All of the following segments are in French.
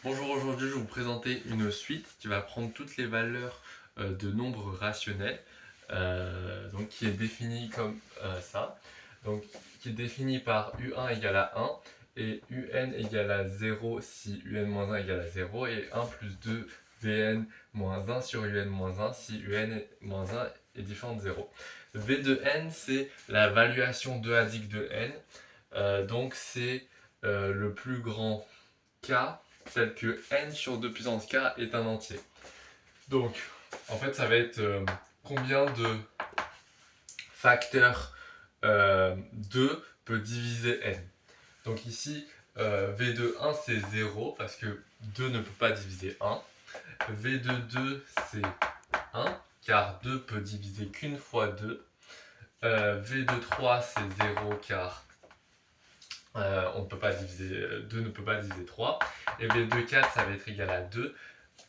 Bonjour, aujourd'hui je vais vous présenter une suite qui va prendre toutes les valeurs de nombres rationnels, donc qui est définie comme ça, donc qui est définie par UN égale à 1 et UN égale à 0 si UN-1 égale à 0 et 1 plus 2 Vn-1 sur UN-1 si UN-1 est différent de 0. V de n c'est la valuation de adique de n, donc c'est le plus grand k tel que n sur 2 puissance k est un entier. Donc, en fait, ça va être combien de facteurs 2 peut diviser n. Donc ici, v de 1 c'est 0 parce que 2 ne peut pas diviser 1. v de 2 c'est 1 car 2 peut diviser qu'une fois 2. v de 3 c'est 0 car on ne peut pas diviser, 2 ne peut pas diviser 3. Et v de 4 ça va être égal à 2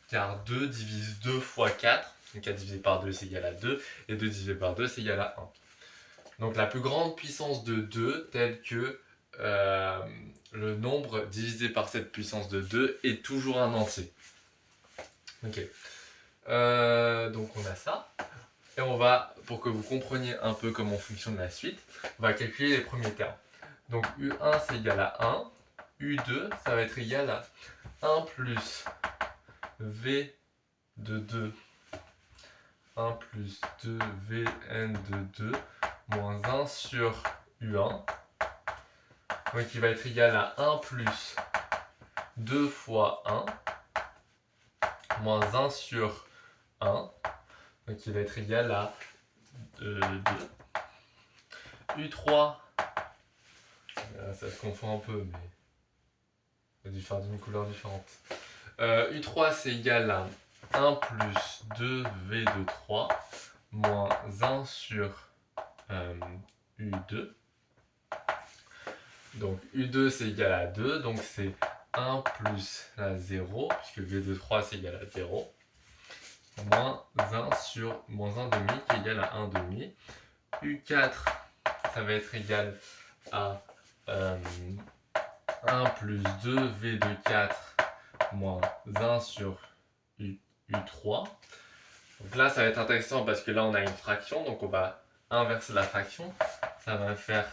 car 2 divise 2 fois 4, donc 4 divisé par 2 c'est égal à 2, et 2 divisé par 2 c'est égal à 1. Donc la plus grande puissance de 2, telle que le nombre divisé par cette puissance de 2 est toujours un entier. Ok. Donc on a ça. Et on va, pour que vous compreniez un peu comment fonctionne la suite, on va calculer les premiers termes. Donc U1 c'est égal à 1, U2 ça va être égal à 1 plus V de 2, 1 plus 2 Vn de 2 moins 1 sur U1, donc qui va être égal à 1 plus 2 fois 1 moins 1 sur 1, donc qui va être égal à 2. U3, ça se confond un peu, mais on a dû faire d'une couleur différente. U3 c'est égal à 1 plus 2 V de 3 moins 1 sur U2. Donc U2 c'est égal à 2, donc c'est 1 plus la 0, puisque V de 3 c'est égal à 0, moins 1 sur moins 1 demi qui est égal à 1 demi. U4 ça va être égal à 1 plus 2 V de 4 moins 1 sur U3. Donc là ça va être intéressant parce que là on a une fraction, donc on va inverser la fraction. Ça va faire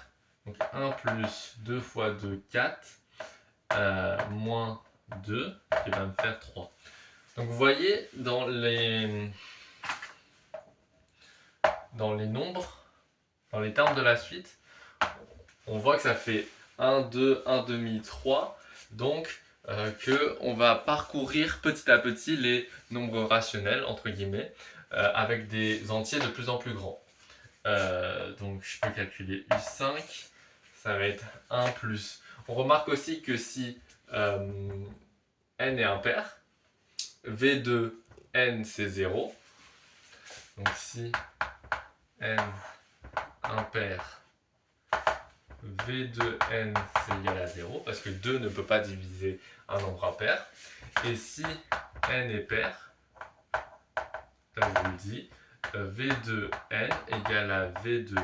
donc 1 plus 2 fois 2, 4, moins 2, qui va me faire 3. Donc vous voyez, dans les nombres, dans les termes de la suite, on voit que ça fait 1, 2, 1 demi, 3. Donc qu'on va parcourir petit à petit les nombres rationnels, entre guillemets, avec des entiers de plus en plus grands. Donc je peux calculer U5, ça va être 1 plus... On remarque aussi que si n est impair, V de n c'est 0. Donc si n impair, V de n c'est égal à 0, parce que 2 ne peut pas diviser un nombre impair. Et si n est pair, comme je vous le dis, V de n égale à V de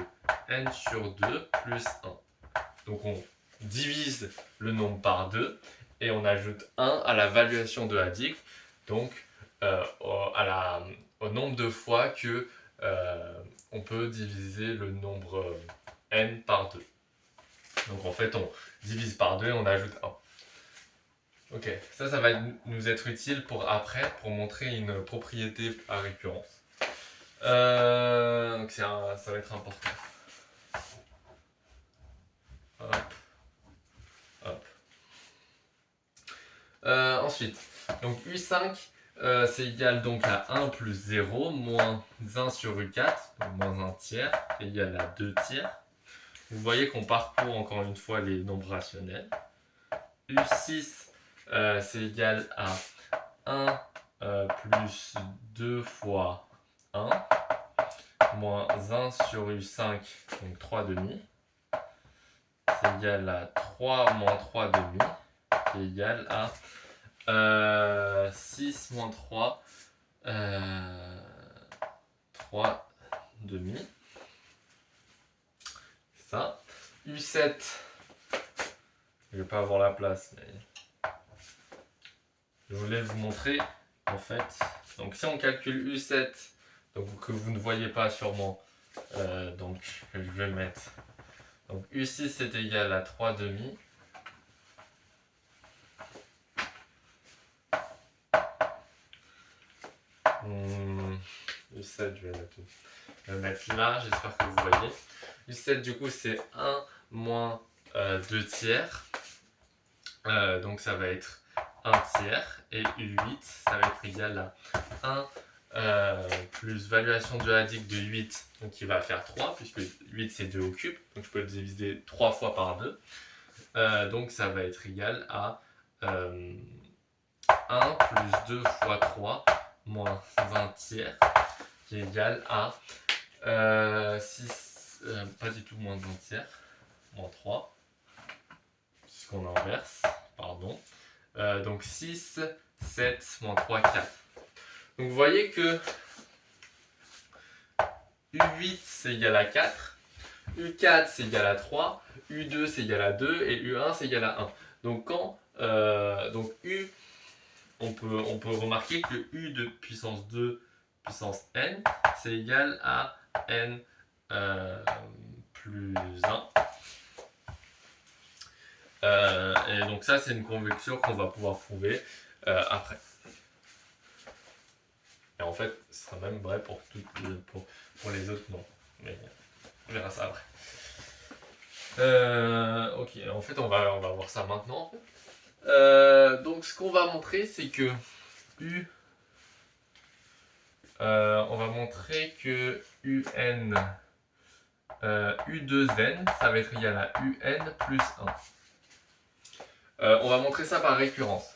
n sur 2 plus 1. Donc on divise le nombre par 2 et on ajoute 1 à la valuation de adique, donc au nombre de fois que on peut diviser le nombre n par 2. Donc en fait on divise par 2 et on ajoute 1. Ok, ça va nous être utile pour après, pour montrer une propriété à récurrence. Donc ça va être important. Hop. Hop. Ensuite, donc U5, c'est égal donc à 1 plus 0, moins 1 sur U4, donc moins 1 tiers, égal à 2 tiers. Vous voyez qu'on parcourt encore une fois les nombres rationnels. U6, c'est égal à 1 plus 2 fois 1, moins 1 sur U5, donc 3 demi. C'est égal à 3 moins 3 demi, qui est égal à 6 moins 3, 3 demi. Ça. U7, je vais pas avoir la place, mais je voulais vous montrer en fait. Donc si on calcule U7, donc que vous ne voyez pas sûrement, donc je vais mettre. Donc U6 c'est égal à 3 demi. U7, je vais le mettre là, j'espère que vous voyez. U7 du coup c'est 1 moins 2 tiers. Donc ça va être 1 tiers. Et U8 ça va être égal à 1 plus valuation duadique de 8, donc qui va faire 3, puisque 8 c'est 2 au cube, donc je peux le diviser 3 fois par 2. Donc ça va être égal à 1 plus 2 fois 3 moins 20 tiers, qui est égal à 6, pas du tout moins 20 tiers, moins 3, puisqu'on inverse, pardon. Donc 6, 7, moins 3, 4. Donc vous voyez que U8 c'est égal à 4, U4 c'est égal à 3, U2 c'est égal à 2 et U1 c'est égal à 1. Donc quand donc U, on peut remarquer que U de puissance 2 puissance n c'est égal à n plus 1. Et donc ça c'est une convection qu'on va pouvoir prouver après. Et en fait, ce sera même vrai pour les autres noms. Mais on verra ça après. Ok, en fait, on va voir ça maintenant. Donc, ce qu'on va montrer, c'est que on va montrer que UN, U2N, ça va être égal à UN plus 1. On va montrer ça par récurrence.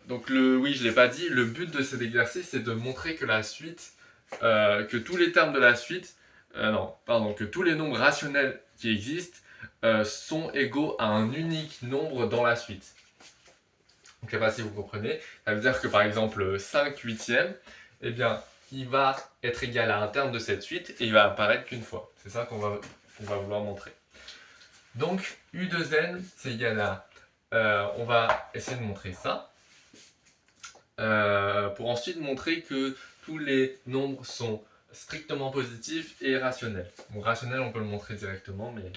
Donc oui, je ne l'ai pas dit, le but de cet exercice, c'est de montrer que la suite, que tous les termes de la suite, que tous les nombres rationnels qui existent sont égaux à un unique nombre dans la suite. Donc je ne sais pas si vous comprenez, ça veut dire que par exemple 5 huitièmes, eh bien, il va être égal à un terme de cette suite et il va apparaître qu'une fois. C'est ça qu'on va vouloir montrer. Donc U2N, c'est égal à... on va essayer de montrer ça. Pour ensuite montrer que tous les nombres sont strictement positifs et rationnels. Bon, rationnel, on peut le montrer directement, mais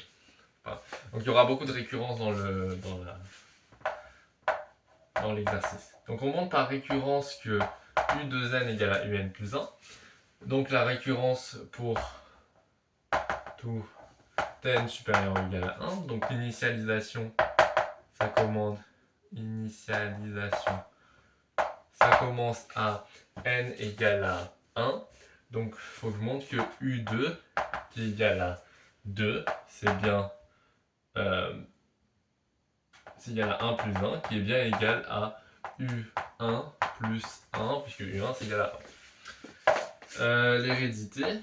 voilà. Donc il y aura beaucoup de récurrence dans l'exercice. Donc on montre par récurrence que U2N égale à UN plus 1. Donc la récurrence pour tout n supérieur ou égal à 1. Donc l'initialisation, ça commande initialisation. Ça commence à n égale à 1. Donc, il faut que je montre que U2 qui est égal à 2, c'est bien c'est égal à 1 plus 1, qui est bien égal à U1 plus 1, puisque U1 c'est égal à 1. L'hérédité.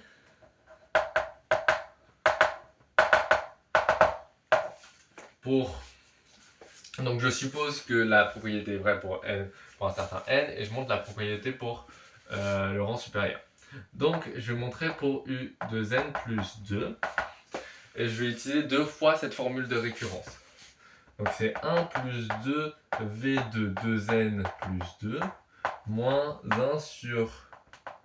Donc je suppose que la propriété est vraie pour n, pour un certain n, et je montre la propriété pour le rang supérieur. Donc je vais montrer pour U2n plus 2, et je vais utiliser deux fois cette formule de récurrence. Donc c'est 1 plus 2 V de 2n plus 2, moins 1 sur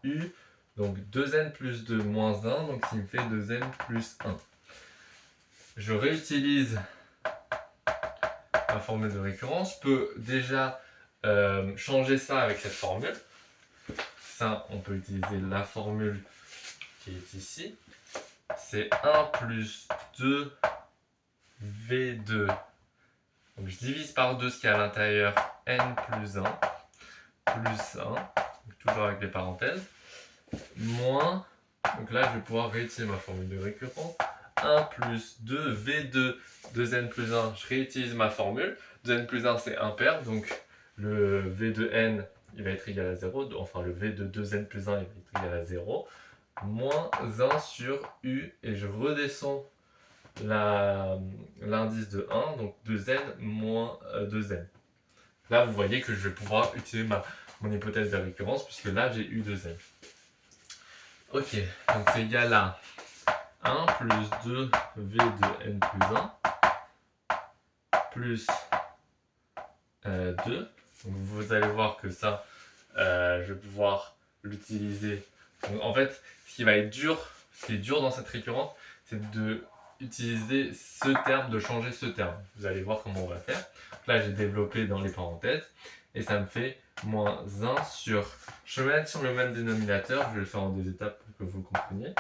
U, donc 2n plus 2 moins 1, donc ça me fait 2n plus 1. Je réutilise la formule de récurrence, je peux déjà changer ça avec cette formule. Ça, on peut utiliser la formule qui est ici. C'est 1 plus 2 V2. Donc je divise par 2 ce qui est à l'intérieur, n plus 1, plus 1, donc toujours avec les parenthèses, moins, donc là je vais pouvoir réutiliser ma formule de récurrence, 1 plus 2 V2, 2n plus 1, je réutilise ma formule, 2n plus 1 c'est impair, donc le V de n il va être égal à 0, enfin le V de 2n plus 1 il va être égal à 0, moins 1 sur U, et je redescends l'indice de 1, donc 2n moins 2n. Là, vous voyez que je vais pouvoir utiliser mon hypothèse de récurrence, puisque là, j'ai eu 2n. Ok, donc c'est égal à 1 plus 2 v de n plus 1, plus 2. Donc vous allez voir que ça, je vais pouvoir l'utiliser. En fait, ce qui va être dur, ce qui est dur dans cette récurrence, c'est de utiliser ce terme, de changer ce terme. Vous allez voir comment on va faire. Donc là, j'ai développé dans les parenthèses et ça me fait moins 1 sur... Je vais mettre sur le même dénominateur, je vais le faire en 2 étapes pour que vous compreniez.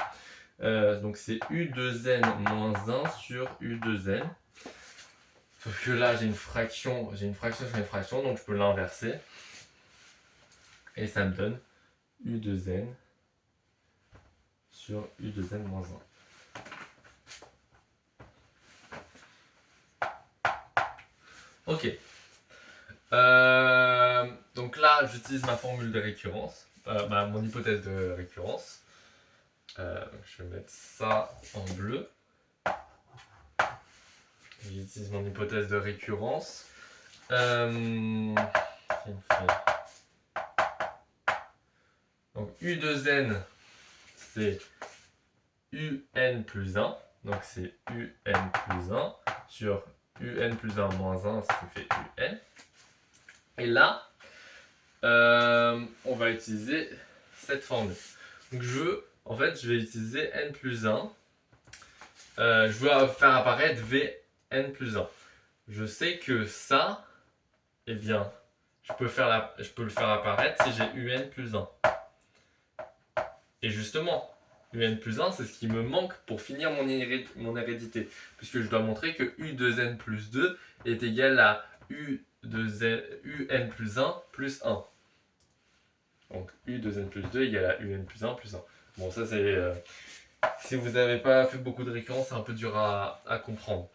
Donc c'est U2N moins 1 sur U2N. Sauf que là, j'ai une fraction sur une fraction, donc je peux l'inverser. Et ça me donne U2N sur U2N moins 1. Ok. Donc là, j'utilise ma formule de récurrence, mon hypothèse de récurrence. Je vais mettre ça en bleu. J'utilise mon hypothèse de récurrence. Donc U2N, c'est UN plus 1. Donc c'est UN plus 1 sur UN plus 1 moins 1, ce qui fait UN. Et là, on va utiliser cette formule. Donc en fait, je vais utiliser N plus 1. Je veux faire apparaître Vn plus 1. Je sais que ça, eh bien, je peux le faire apparaître si j'ai Un plus 1. Et justement, Un plus 1, c'est ce qui me manque pour finir mon hérédité. Puisque je dois montrer que U2N plus 2 est égal à UN plus 1 plus 1. Donc U2N plus 2 égale à UN plus 1 plus 1. Bon, ça c'est... si vous n'avez pas fait beaucoup de récurrence, c'est un peu dur à comprendre.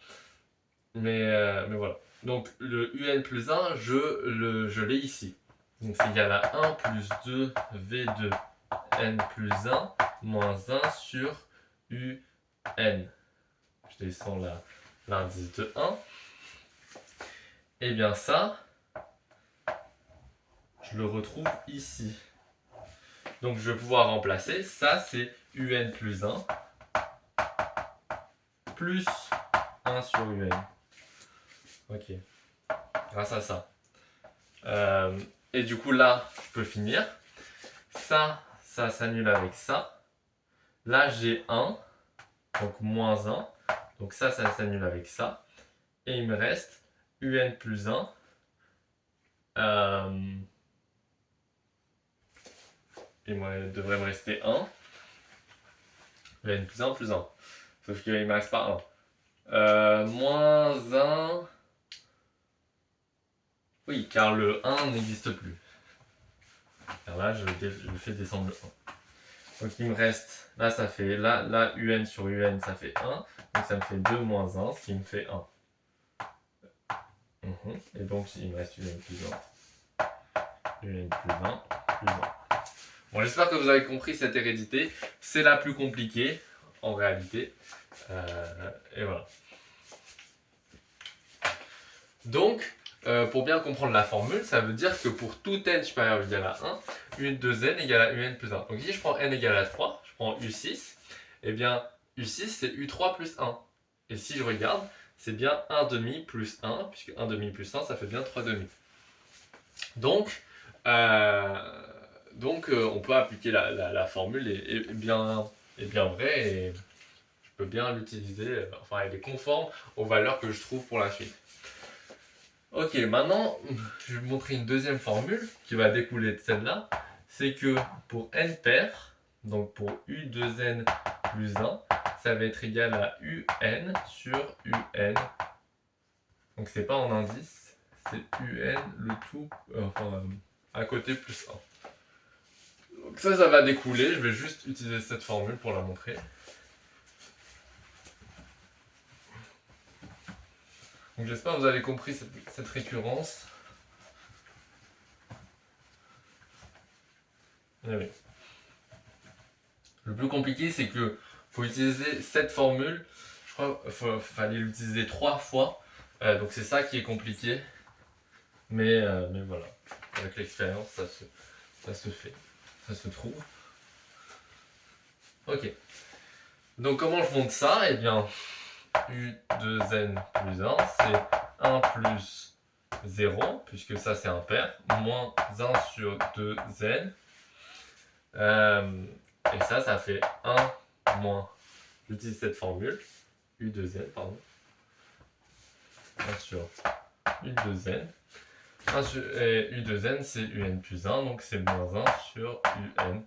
Mais voilà. Donc le UN plus 1, je l'ai ici. Donc c'est égal à 1 plus 2 V2 N plus 1 moins 1 sur UN. Je descends l'indice de 1. Et bien ça, je le retrouve ici. Donc je vais pouvoir remplacer. Ça c'est UN plus 1 plus 1 sur UN. Ok. Grâce à ça. Et du coup là, je peux finir. Ça s'annule avec ça. Là, j'ai 1, donc moins 1. Donc ça s'annule avec ça. Et il me reste UN plus 1. Il devrait me rester 1. UN plus 1 plus 1. Sauf qu'il ne me reste pas 1. Moins 1. Oui, car le 1 n'existe plus. Car là, je fais descendre le 1. Donc il me reste, là ça fait, là UN sur UN ça fait 1, donc ça me fait 2 moins 1, ce qui me fait 1. Et donc il me reste UN plus 1, UN plus 1, plus 1. Bon, j'espère que vous avez compris cette hérédité, c'est la plus compliquée en réalité. Et voilà. Donc, pour bien comprendre la formule, ça veut dire que pour tout n supérieur ou égal à 1, U2n égale à UN plus 1. Donc si je prends n égale à 3, je prends U6, et bien U6 c'est U3 plus 1. Et si je regarde, c'est bien 1 demi plus 1, puisque 1 demi plus 1, ça fait bien 3 demi. Donc, on peut appliquer la formule est bien vraie, et je peux bien l'utiliser, enfin elle est conforme aux valeurs que je trouve pour la suite. Ok, maintenant, je vais vous montrer une deuxième formule qui va découler de celle-là. C'est que pour n pair, donc pour U2n plus 1, ça va être égal à UN sur UN. Donc c'est pas en indice, c'est UN le tout, à côté plus 1. Donc ça va découler, je vais juste utiliser cette formule pour la montrer. Donc j'espère que vous avez compris cette récurrence. Et oui. Le plus compliqué, c'est que faut utiliser cette formule. Je crois qu'il fallait l'utiliser 3 fois. Donc c'est ça qui est compliqué. Mais voilà. Avec l'expérience, ça se fait. Ça se trouve. Ok. Donc comment je monte ça? Eh bien, U2n plus 1, c'est 1 plus 0, puisque ça c'est impair, moins 1 sur 2n. Et ça fait 1 moins, j'utilise cette formule, u de n, pardon, 1 sur u de n. Et u de n c'est un plus 1, donc c'est moins 1 sur un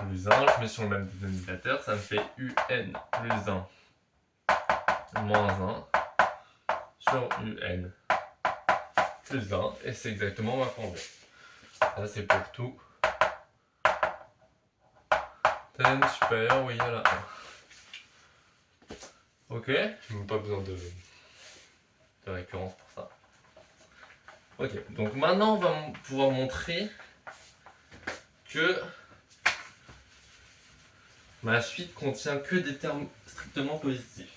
plus 1. Je mets sur le même dénominateur, ça me fait un plus 1 moins 1 sur un plus 1, et c'est exactement ma formule. Ça c'est pour tout n supérieur ou égal à 1. Ok, je n'ai pas besoin de récurrence pour ça. Ok, donc maintenant on va pouvoir montrer que ma suite contient que des termes strictement positifs.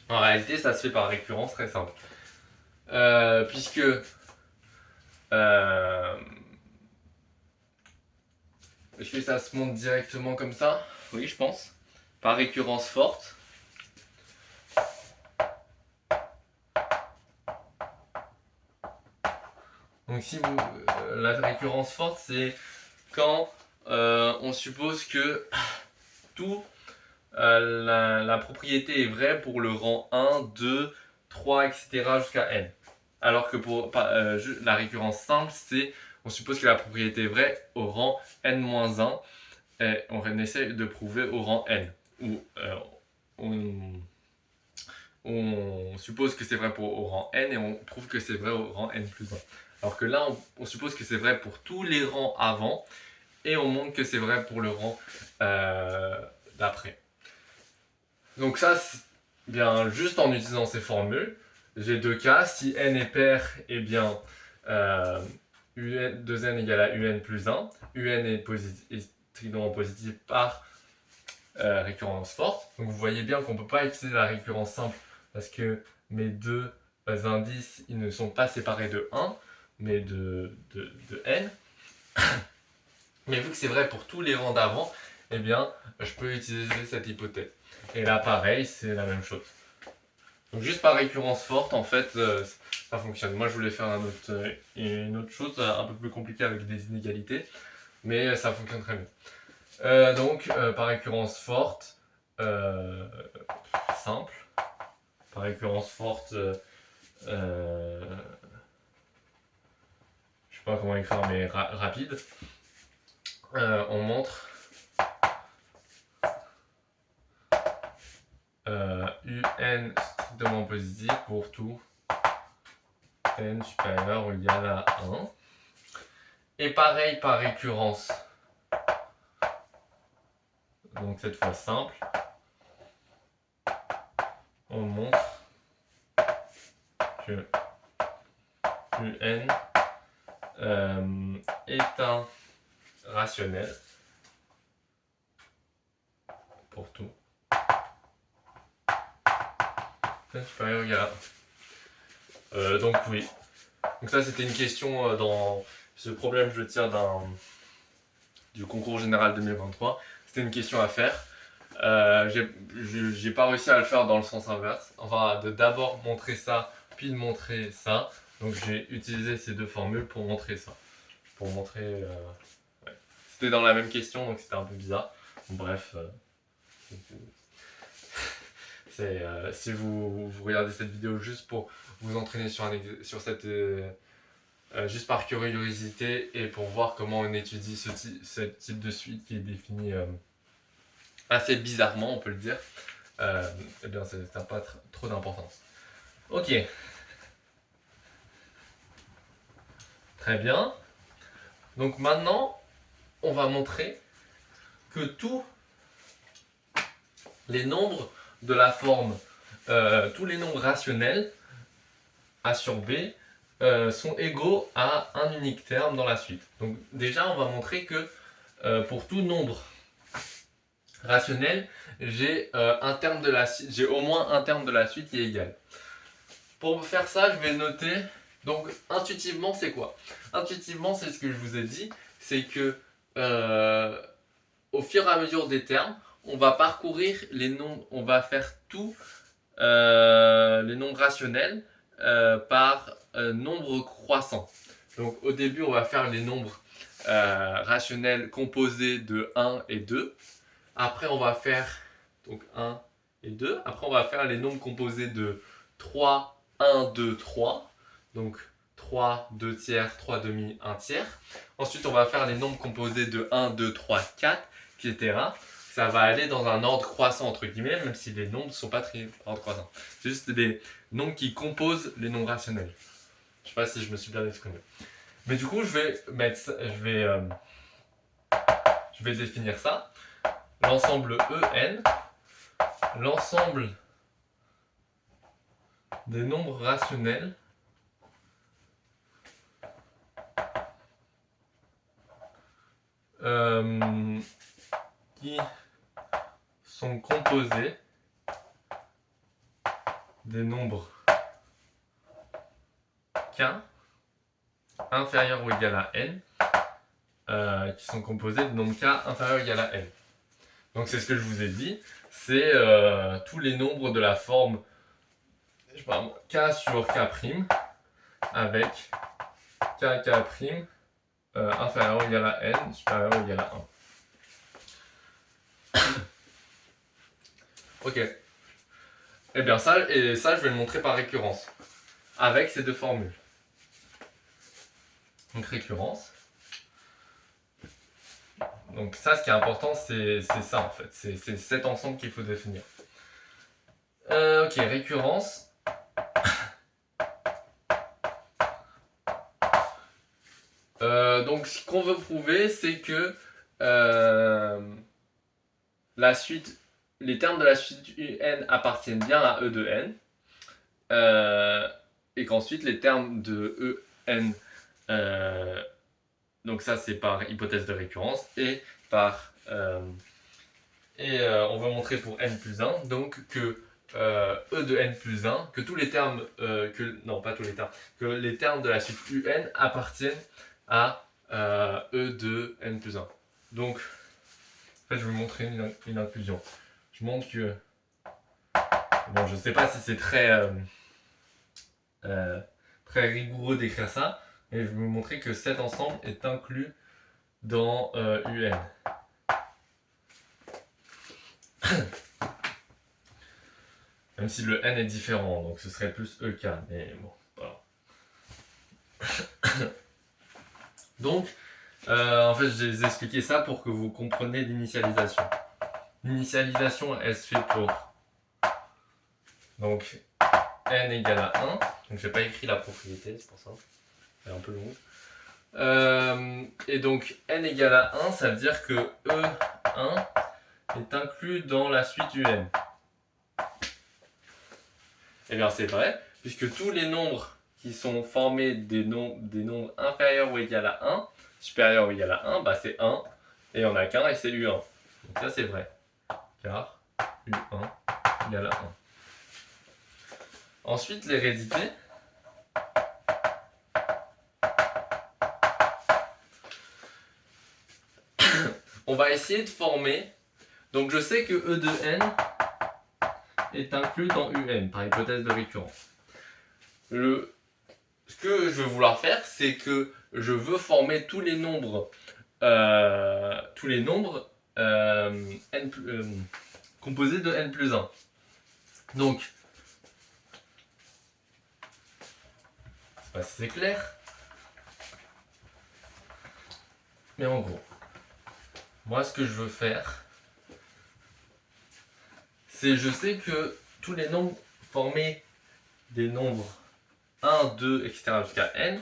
En réalité, ça se fait par récurrence très simple. Puisque est-ce que ça se montre directement comme ça? Oui, je pense. Par récurrence forte. Donc si vous, la récurrence forte, c'est quand on suppose que tout la propriété est vraie pour le rang 1, 2, 3, etc. jusqu'à n. Alors que pour la récurrence simple, c'est on suppose que la propriété est vraie au rang n-1 et on essaie de prouver au rang n. Ou on suppose que c'est vrai pour au rang n et on prouve que c'est vrai au rang n plus 1. Alors que là, on suppose que c'est vrai pour tous les rangs avant et on montre que c'est vrai pour le rang d'après. Donc ça, bien juste en utilisant ces formules, j'ai deux cas. Si n est pair, eh bien un 2n égale à un plus 1. Un est strictement positif par récurrence forte. Donc vous voyez bien qu'on ne peut pas utiliser la récurrence simple parce que mes deux indices, ils ne sont pas séparés de 1, mais de n. Mais vu que c'est vrai pour tous les rangs d'avant, eh bien, je peux utiliser cette hypothèse. Et là, pareil, c'est la même chose. Donc juste par récurrence forte, en fait, ça fonctionne. Moi, je voulais faire une autre chose un peu plus compliquée avec des inégalités, mais ça fonctionne très bien. Donc, par récurrence forte, simple. Par récurrence forte, je sais pas comment écrire, mais rapide. On montre un strictement positif pour tout n supérieur ou égal à 1. Et pareil par récurrence. Donc cette fois simple. On montre que un est un rationnel pour tout n supérieur ou égal à 1. Donc oui. Donc ça c'était une question dans ce problème, je le tire du concours général 2023. C'était une question à faire. J'ai pas réussi à le faire dans le sens inverse. Enfin, de d'abord montrer ça, puis de montrer ça. Donc j'ai utilisé ces deux formules pour montrer ça. Pour montrer... ouais. C'était dans la même question, donc c'était un peu bizarre. Bref. Si vous regardez cette vidéo juste pour vous entraîner sur cette... juste par curiosité et pour voir comment on étudie ce type de suite qui est défini assez bizarrement, on peut le dire, eh bien ça n'a pas trop d'importance. Ok. Très bien. Donc maintenant, on va montrer que tous les nombres de la forme, tous les nombres rationnels, A sur B, sont égaux à un unique terme dans la suite. Donc déjà, on va montrer que pour tout nombre rationnel, j'ai au moins un terme de la suite qui est égal. Pour faire ça, je vais noter. Donc intuitivement, c'est quoi? Intuitivement, c'est ce que je vous ai dit, c'est que au fur et à mesure des termes, on va parcourir les nombres, on va faire tout les nombres rationnels par nombre croissant. Donc au début, on va faire les nombres rationnels composés de 1 et 2. Après, on va faire donc 1 et 2. Après, on va faire les nombres composés de 3, 1, 2, 3. Donc 3, 2 tiers, 3 demi, 1 tiers. Ensuite, on va faire les nombres composés de 1, 2, 3, 4, etc. Ça va aller dans un ordre croissant, entre guillemets, même si les nombres ne sont pas très ordre croissant. C'est juste des nombres qui composent les nombres rationnels. Je ne sais pas si je me suis bien exprimé. Mais du coup, je vais définir ça. L'ensemble EN, l'ensemble des nombres rationnels qui sont composés des nombres k inférieurs ou égal à n, qui sont composés des nombres k inférieurs ou égal à n. Donc c'est ce que je vous ai dit, c'est tous les nombres de la forme je sais pas, k sur k' avec k inférieur ou égal à n supérieur ou égal à 1. Ok. Et bien ça, je vais le montrer par récurrence, avec ces deux formules. Donc récurrence. Donc ça, ce qui est important, c'est ça en fait. C'est cet ensemble qu'il faut définir. Ok, récurrence. Donc ce qu'on veut prouver, c'est que la suite, les termes de la suite UN appartiennent bien à E de N. Et qu'ensuite les termes de EN, donc ça c'est par hypothèse de récurrence, et par on va montrer pour n plus 1, donc que E de n plus 1, que tous les termes, non pas tous les termes, que les termes de la suite UN appartiennent à E de n plus 1. Donc, en fait, je vais vous montrer une inclusion. Je montre que, bon, je sais pas si c'est très rigoureux d'écrire ça, mais je vais vous montrer que cet ensemble est inclus dans UN. Même si le n est différent, donc ce serait plus EK, mais bon, voilà. Donc, en fait, j'ai expliqué ça pour que vous compreniez l'initialisation. L'initialisation, elle se fait pour donc n égale à 1. Donc, j'ai pas écrit la propriété, c'est pour ça. Elle est un peu longue. Et donc, n égale à 1, ça veut dire que E1 est inclus dans la suite UN. Eh bien, c'est vrai, puisque tous les nombres qui sont formés des nombres inférieurs ou égal à 1, supérieurs ou égal à 1, bah c'est 1, et on n'a qu'un, et c'est U1. Donc ça, c'est vrai, car U1 égale à 1. Ensuite, l'hérédité. On va essayer de former, donc je sais que E de n est inclus dans UN, par hypothèse de récurrence. Ce que je veux vouloir faire, c'est que je veux former tous les nombres composés de n plus 1. Donc, je sais pas si c'est clair, mais en gros, moi ce que je veux faire, c'est je sais que tous les nombres formés des nombres 1, 2, etc. jusqu'à n,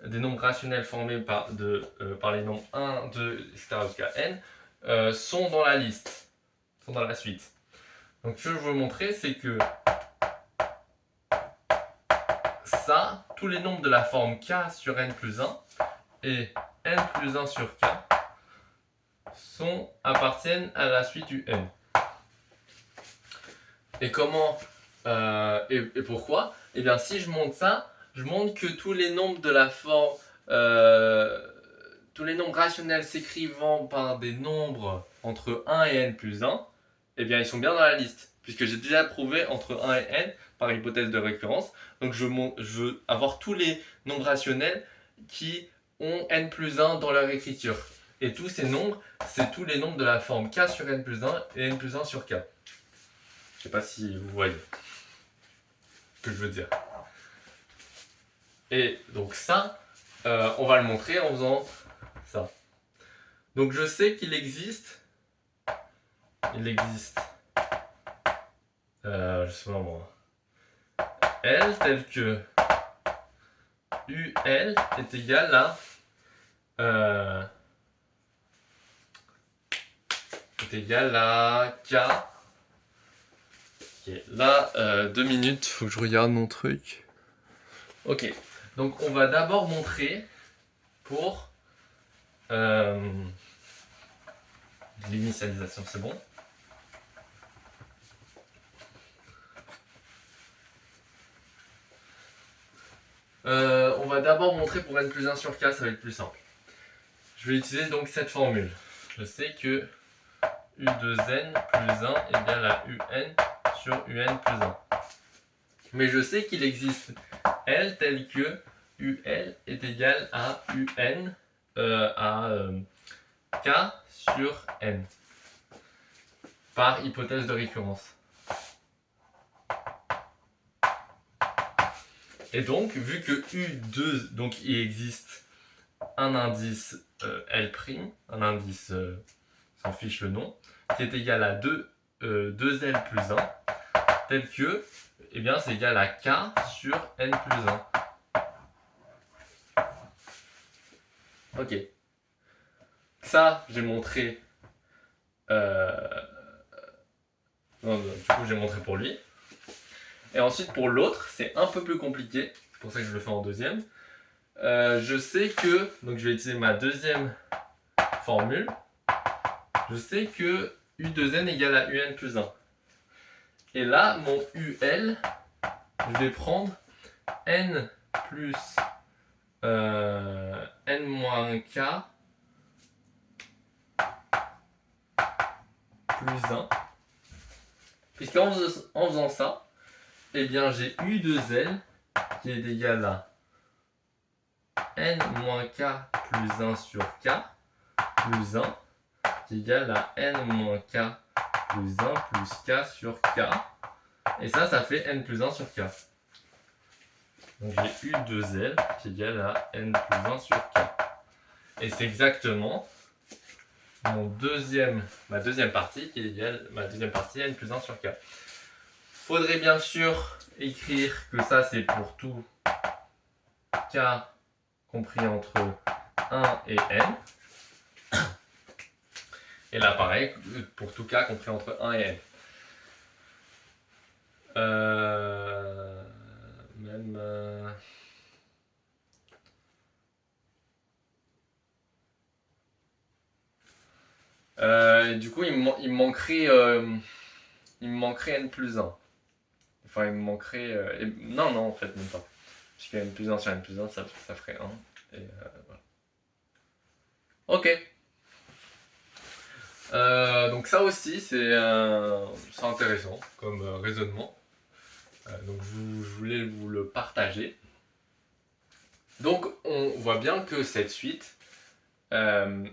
des nombres rationnels formés par les nombres 1, 2, etc. jusqu'à n, sont dans la liste, sont dans la suite. Donc ce que je veux montrer, c'est que ça, tous les nombres de la forme k sur n plus 1 et n plus 1 sur k appartiennent à la suite du n. Et comment et pourquoi? Eh bien, si je montre ça, je montre que tous les nombres de la forme, tous les nombres rationnels s'écrivant par des nombres entre 1 et n plus 1, eh bien, ils sont bien dans la liste. puisque j'ai déjà prouvé entre 1 et n par hypothèse de récurrence. Donc je veux avoir tous les nombres rationnels qui ont n plus 1 dans leur écriture. Et tous ces nombres, c'est tous les nombres de la forme k sur n plus 1 et n plus 1 sur k. Je ne sais pas si vous voyez ce que je veux dire. Et donc ça, on va le montrer en faisant ça. Donc je sais qu'il existe, je sais pas moi, L tel que UL est égal à K. Ok, là, 2 minutes, faut que je regarde mon truc. Ok, donc on va d'abord montrer pour l'initialisation, c'est bon. On va d'abord montrer pour n plus 1 sur k, ça va être plus simple. Je vais utiliser donc cette formule. Je sais que u de n plus 1 est égal à un sur un plus 1. Mais je sais qu'il existe L tel que UL est égal à UN K sur N par hypothèse de récurrence. Et donc, vu que U2, donc il existe un indice L', un indice, s'en fiche le nom, qui est égal à 2L plus 1, tel que, eh bien, c'est égal à K sur N plus 1. Ok. Ça, j'ai montré. Non, du coup, j'ai montré pour lui. Et ensuite, pour l'autre, c'est un peu plus compliqué. C'est pour ça que je le fais en deuxième. Je sais que, donc je vais utiliser ma deuxième formule. Je sais que U de n égale à UN plus 1. Et là, mon UL, je vais prendre n plus n moins k plus 1. Puisqu'en faisant ça, eh bien j'ai U de n qui est égal à n moins k plus 1 sur k plus 1 qui est égal à n moins k plus 1 plus k sur k. Et ça fait n plus 1 sur k. Donc j'ai U de L qui est égal à n plus 1 sur k. Et c'est exactement ma deuxième partie qui est égale à n plus 1 sur k. Faudrait bien sûr écrire que ça c'est pour tout k compris entre 1 et n. Et là pareil, pour tout k compris entre 1 et n. Du coup, il me manquerait n plus 1. Enfin, il me manquerait... non, en fait, même pas. Puisque n plus 1 sur n plus 1, ça ferait 1. Et voilà. Ok. Donc ça aussi, c'est intéressant comme raisonnement. Donc je voulais vous le partager. Donc on voit bien que cette suite, elle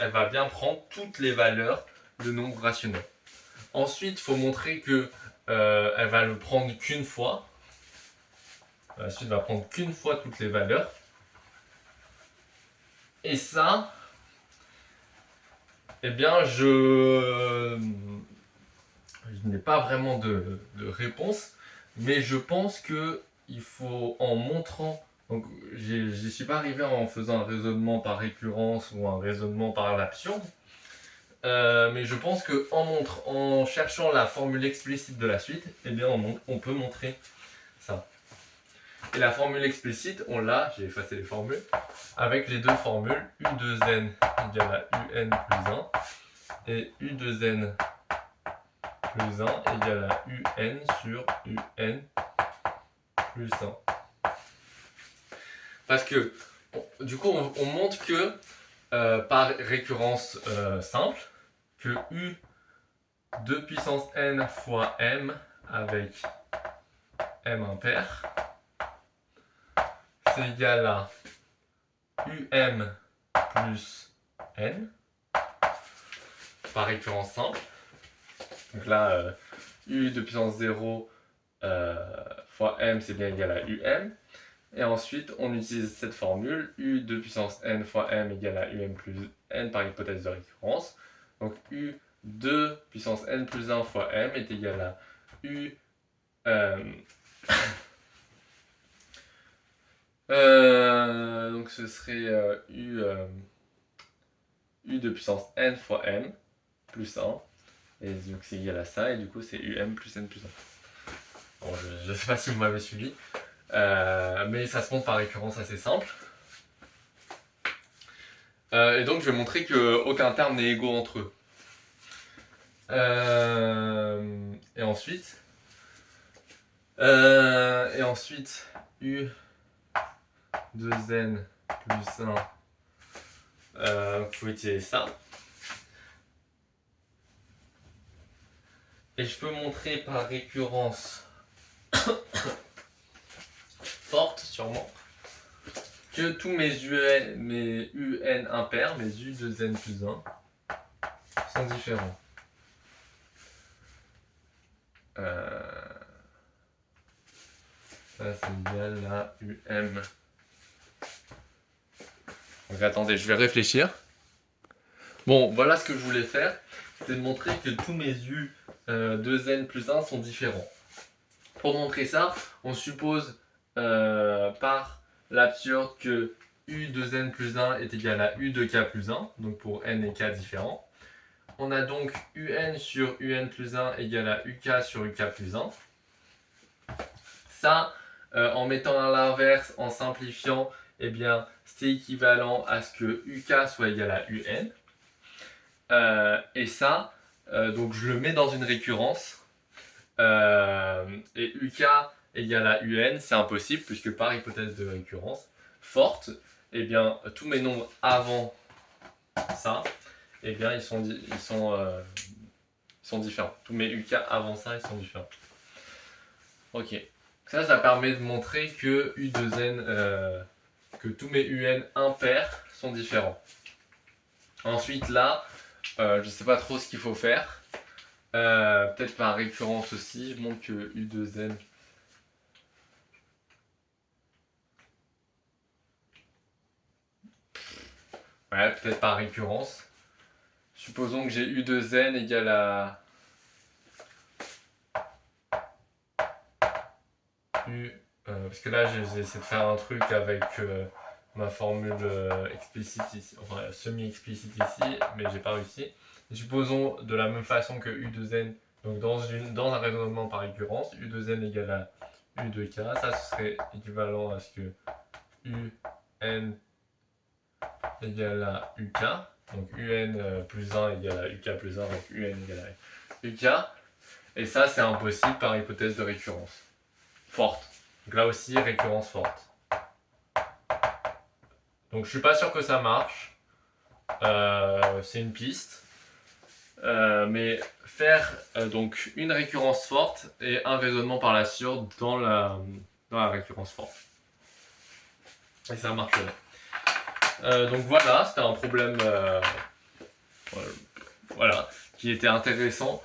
va bien prendre toutes les valeurs de nombres rationnels. Ensuite, il faut montrer que elle va le prendre qu'une fois. La suite va prendre qu'une fois toutes les valeurs. Et ça, eh bien, je n'ai pas vraiment de réponse, mais je pense que il faut, en montrant, donc j'y suis pas arrivé en faisant un raisonnement par récurrence ou un raisonnement par l'absurde, mais je pense que en cherchant la formule explicite de la suite, eh bien on peut montrer ça. Et la formule explicite, on l'a, j'ai effacé les formules, avec les deux formules U de n égale à UN plus 1 et U de n plus 1 égale à UN sur UN plus 1. Parce que, du coup, on montre que par récurrence simple, que U 2 puissance n fois m avec m impair, c'est égal à um plus n, par récurrence simple. Donc là, u de puissance 0 fois m, c'est bien égal à um. Et ensuite, on utilise cette formule, u de puissance n fois m égale à um plus n par hypothèse de récurrence. Donc u de puissance n plus 1 fois m est égal à u... donc ce serait u de puissance n fois m plus 1. Et donc c'est égal à ça, et du coup c'est um plus n plus 1. Bon, je ne sais pas si vous m'avez suivi. Mais ça se montre par récurrence assez simple. Et donc je vais montrer qu'aucun terme n'est égaux entre eux. Et ensuite, u 2n plus 1, il faut utiliser ça. Et je peux montrer par récurrence forte, sûrement, que tous mes un impairs, mes u 2n plus 1, sont différents. Ça c'est égal à um. Donc attendez, je vais réfléchir. Bon, voilà ce que je voulais faire. C'était de montrer que tous mes u 2n plus 1 sont différents. Pour montrer ça, on suppose par l'absurde que u 2n plus 1 est égal à u de k plus 1, donc pour n et k différents. On a donc un sur un plus 1 égale à uk sur uk plus 1. Ça, en mettant à l'inverse, en simplifiant, eh bien, c'est équivalent à ce que uk soit égal à un. Et ça, donc je le mets dans une récurrence. Et uk égale à un, c'est impossible, puisque par hypothèse de récurrence forte, eh bien, tous mes nombres avant ça, eh bien, ils sont différents. Tous mes uk avant ça, ils sont différents. Ok. Ça permet de montrer que u2n, que tous mes un impairs sont différents. Ensuite là, je ne sais pas trop ce qu'il faut faire. Peut-être par récurrence aussi, je montre que u2n... Ouais, peut-être par récurrence. Supposons que j'ai u2n égale à... parce que là, j'ai essayé de faire un truc avec ma formule explicite ici, enfin semi-explicite ici, mais j'ai pas réussi. Et supposons de la même façon que u2n, donc dans un raisonnement par récurrence, u2n égale à u de k, ça ce serait équivalent à ce que un égale à uk, donc un plus 1 égale à uk plus 1, donc un égale à uk, et ça c'est impossible par hypothèse de récurrence forte. Donc là aussi, récurrence forte. Donc je suis pas sûr que ça marche. C'est une piste. Mais faire donc une récurrence forte et un raisonnement par l'absurde dans la récurrence forte. Et ça marcherait. Donc voilà, c'était un problème voilà, qui était intéressant.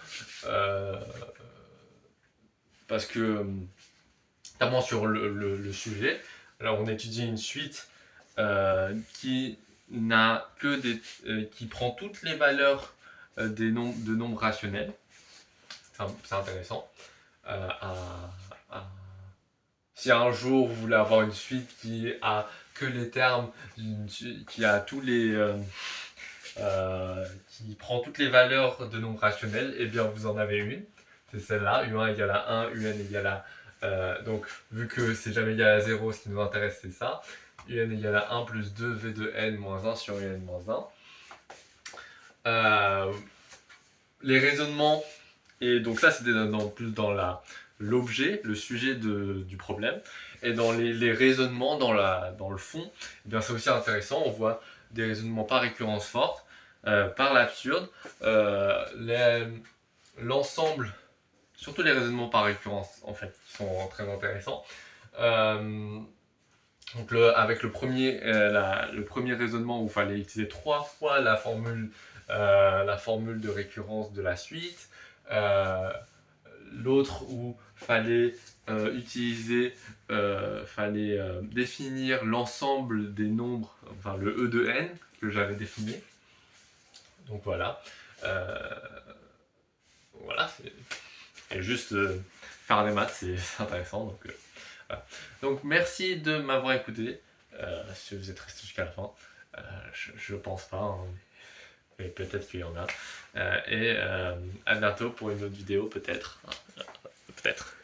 Parce que, notamment sur le sujet, alors on étudie une suite qui n'a que qui prend toutes les valeurs de nombres rationnels. C'est intéressant. Si un jour vous voulez avoir une suite qui a que les termes, qui a tous les qui prend toutes les valeurs de nombres rationnels, et eh bien vous en avez une. C'est celle-là, u1 égale à 1, un égale à... donc, vu que c'est jamais égal à 0, ce qui nous intéresse, c'est ça. Un égale à 1 plus 2 v de n moins 1 sur un moins 1. Les raisonnements, et donc ça, c'était plus dans l'objet, le sujet du problème. Et dans les raisonnements, dans le fond, eh bien c'est aussi intéressant. On voit des raisonnements par récurrence forte, par l'absurde. l'ensemble, surtout les raisonnements par récurrence en fait, qui sont très intéressants. Donc avec le premier raisonnement où il fallait utiliser 3 fois la formule de récurrence de la suite, l'autre où fallait définir l'ensemble des nombres, enfin le E de n que j'avais défini. Donc voilà. Voilà, c'est juste faire des maths, c'est intéressant. Voilà. Donc merci de m'avoir écouté. Si vous êtes resté jusqu'à la fin, je pense pas, hein, mais peut-être qu'il y en a. Et à bientôt pour une autre vidéo, peut-être. Peut-être.